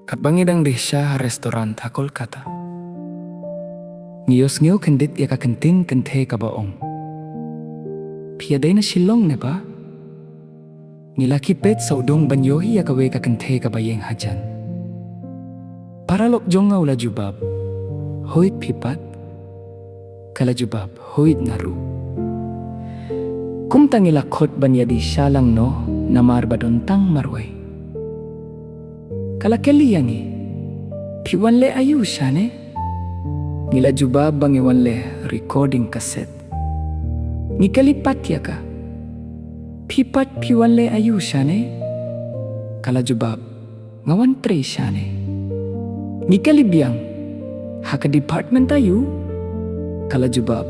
Kabangidang desya restoran takol kata. Ngiyos ngiyo kendit ya kakentin kente kabaong. Piyaday na silong ne ba? Nilakipet sa udong banyohi ya kawe kakente kabayeng hajan. Paralok jong nga ula jubab, hoit pipat, kala jubab, hoit naru. Kumtang ilakot banyadi siya lang no, namar badontang marway. Kalakeli yangi, piwanle ayu siya ne. Ngila jubab bang iwanle recording cassette. Ngikalipat ya ka, pipat piwanle ayu siya ne. Kala jubab, ngawan tre siya ne. Ngikalibiyang, haka department ayu. Kala jubab,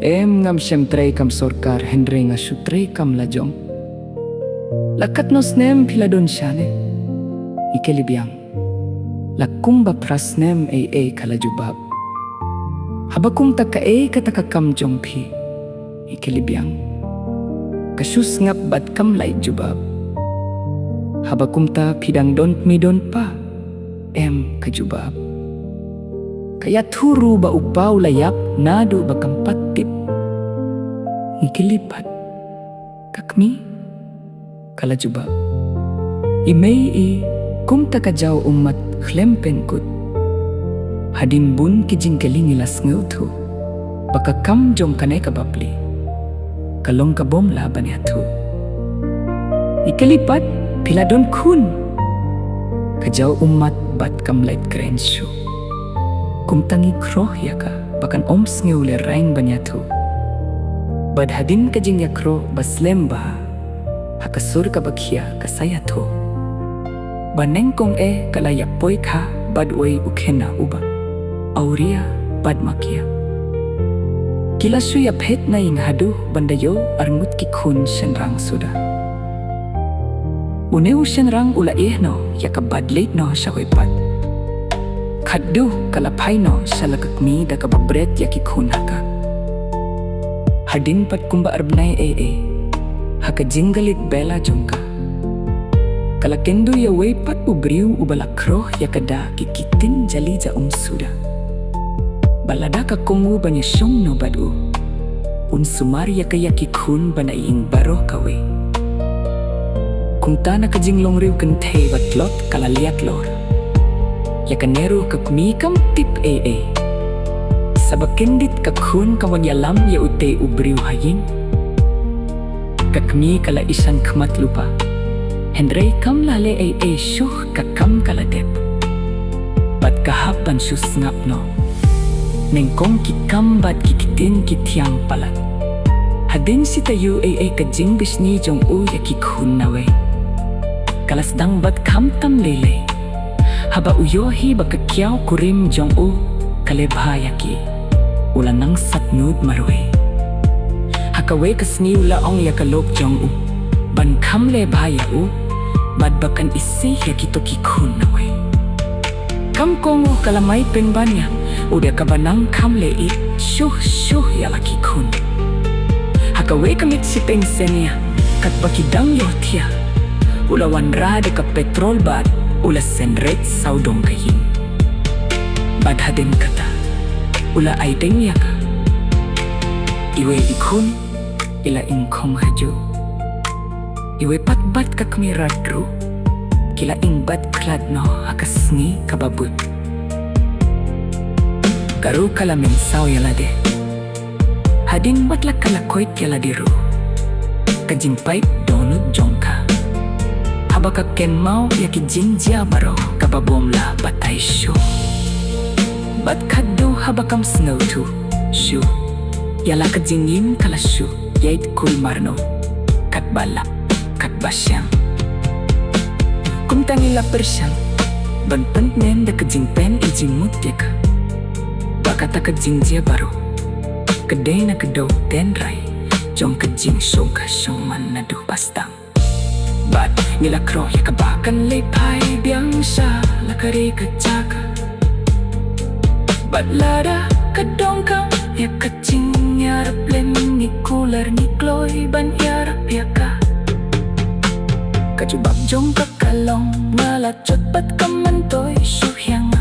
ngam siyem tre kam sorkar hendre nga syu tre kam lajong. Lakat nos nem piladon siya ne. Ikelibiyang, lakumba prasnem kala jubab. Habakum taka katakakam jong pi. Ikelibiyang, kasyus ngap bat kam lay jubab. Habakum ta pidang don midon pa. Kajubab. Kaya turu ba upaw layap nado ba kampat tip. Ikilipat. Kakmi. Kala jubab. Imay kumta kajaw umat klempen kut. Hadin bun kijing kaling ilas ngautu. Baka kam jom kanay kabapli. Kalong kabom laban yatu. Ikalipat piladon kun. Kajaw umat bat kam light krensyo. Kumtangi kroh ya ka bakan oms ngeule rain banyatu. Bad hadin kajing yakro baslemba. Hakasur ka bakya kasaya to. Baneng kong kalayapoy ka badway ukena uba. Auria bad makia. Kilasu yaphet na ing hadu bandayo arngut ki khun senrang suda. Uneu senrang ula no yakabad late no sa wepat. Kaddu kalapay no sa lagakmi da kababret yaki khun haka. Hadin pat kumba arbnay haka jinggalit bela jongka. Kalakendo ya wepat ubriu ubalakroh yakada kikitin jali ja suda. Balada ka kungu banya syong no badu. Unsumar yakayaki khun banaing baroh kawe. Kung ta nakajinglong riw kente batlot kalaliat lor. Yakanero kakmikam tip Sabakendit kakhun kawagyalam ya ute ubriw haying. Kakmi kala isan kmat lupa. Hendrey kam lale syuh kakam kaladep. Bat kahapan syus ngap no. Nengkong kikam bat kikitin kitiang palat. Hadin si tayo kajing bisni jong yakikhun nawe. Kalasdang bat kamtam lele. Haba uyohi baka kiaw kurim jong kalebhayaki. Ulan ng satnud marwe. Hakawe kasni ulaong yakalok jong ban kam lebhaya bad bakan isi yakito kikhun nawe. Kam kongo kalamay penbanya. Udah kabanang kam lei syuh yalaki khun. Hakawe kamit si pengsenia kat bakidang yotia. Ulawan rada ka petrol bad ula senret saudong kayin. Bad hadin kata ula ay dengya ka. Iwe ikhun ila ingkong hajo. Iwe patbat ka kamiradru kila ingbat klad no hakasngi kababut. Karu kalamin saw yalade. Hadin batlak kalakoit yaladiru. Kajing pipe donut jongka. Habaka ken mau yaki jinjia baro kababomla batay shu. Bat kaddo habakam snow tu shu. Yala kajingin kala shu yait kul marno. Kat bala kat basyang. Kumtangila persyang. Banpent nen da kajing pen ijimut yaka. Kata kajingjia baru kedai na kedaw tenray jong kajing syong kasyong man na du pastang. Bat nila kroh ya kabakan lepay biyang siya lakari kajaka. Bat lada kadongkang ya kajing nyarap len ni kular ni kloy ban yarap ya ka. kajubak jong kakalong ngalachot bat kamantoy syuhyang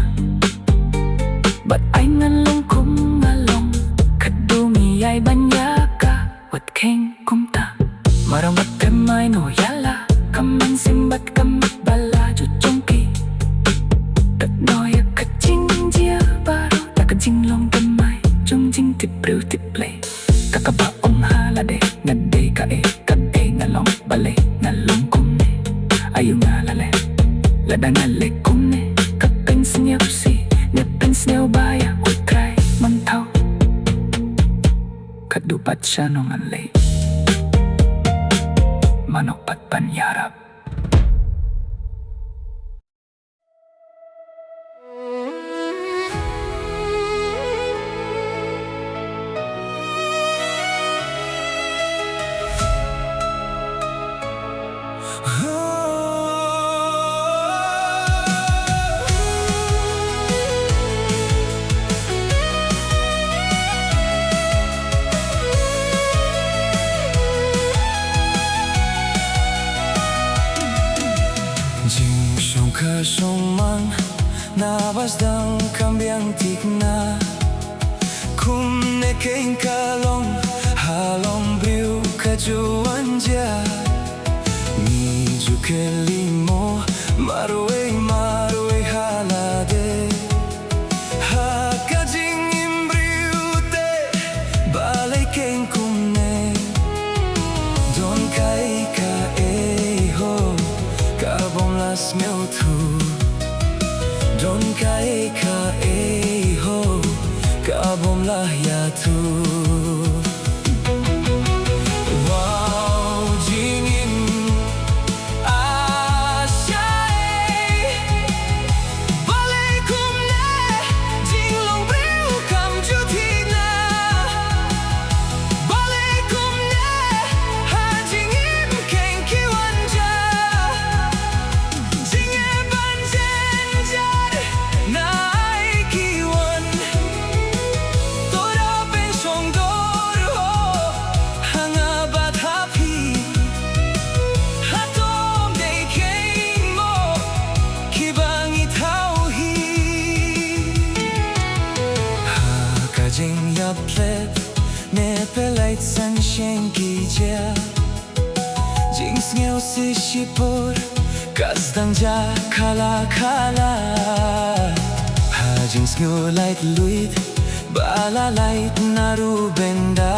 bat ay ngalong kum ngalong kadumiyay banyaka wat keng kumta maramat kamay no iala kaman simbat kamat bala juchongki tatnoya kachingjia baro takajinglong kamay jongjing tipriw tiplay kakabaong halade ngade kae kade ngalong bale ngalong kumne ayu ngalale lada ngale kumne kapens niya si nepens niya ubaya utray mantaw kadupat siya nung alay manok pat panyarap. Songmang nabasdang kambiang tikna kum ne keng kalong halong briu kajuan ja mi ju kelimo marwe marwe halade ha kajing imbriu te balay keng kum ne don kai ka e ho kabom las meu tu don kai ka e ho kabom lah ya tu wow jingin asyai balay kum ne jinglong briu kam jutina balay kum ne ha jingim keng kiwan ja jinge ban jen na ai kiwan tora pen song dor ho hanga bat happy hatom de keng mo kibang itaw hi ha kajing yap plep me pelait san shen ki ja jing sngew si shipor kasdang ja kala kala ha jing sngew light luit bala light naru benda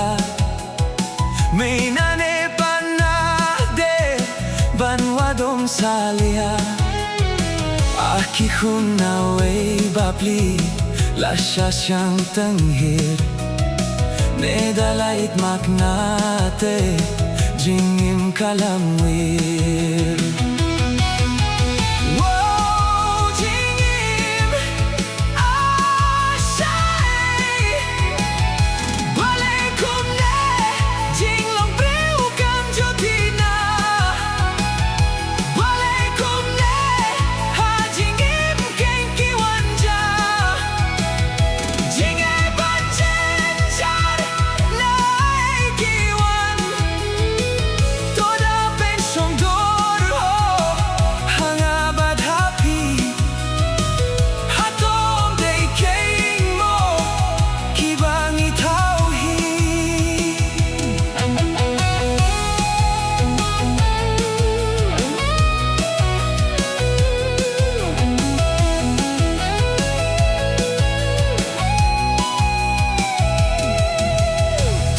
mainane panade banwa dom salia aki khun nawe bapli lasha syang tenghir neda light maknate jingim kalamwir wow jingim asyai balay kum ne jinglong briu kam jutina balay kum ne ha jingim keng kiwan ja jinge ban jen jar na ai kiwan toda pen song dor ho hanga bat happy hatom de keng mo kibang itaw hi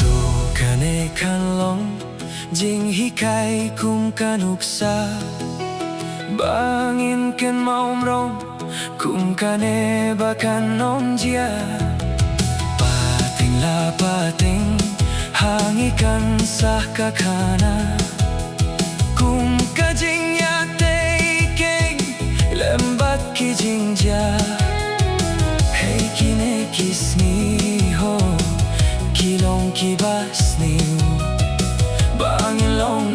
tu kane kanlong jing hikai kum kanuksa bangin ken maumrong kum kane bakan nom jia pating la pating hangikan sah kakana kum kajing yak keng lembat kijing ja hey kine kisni ho kilong kibas niu bangin long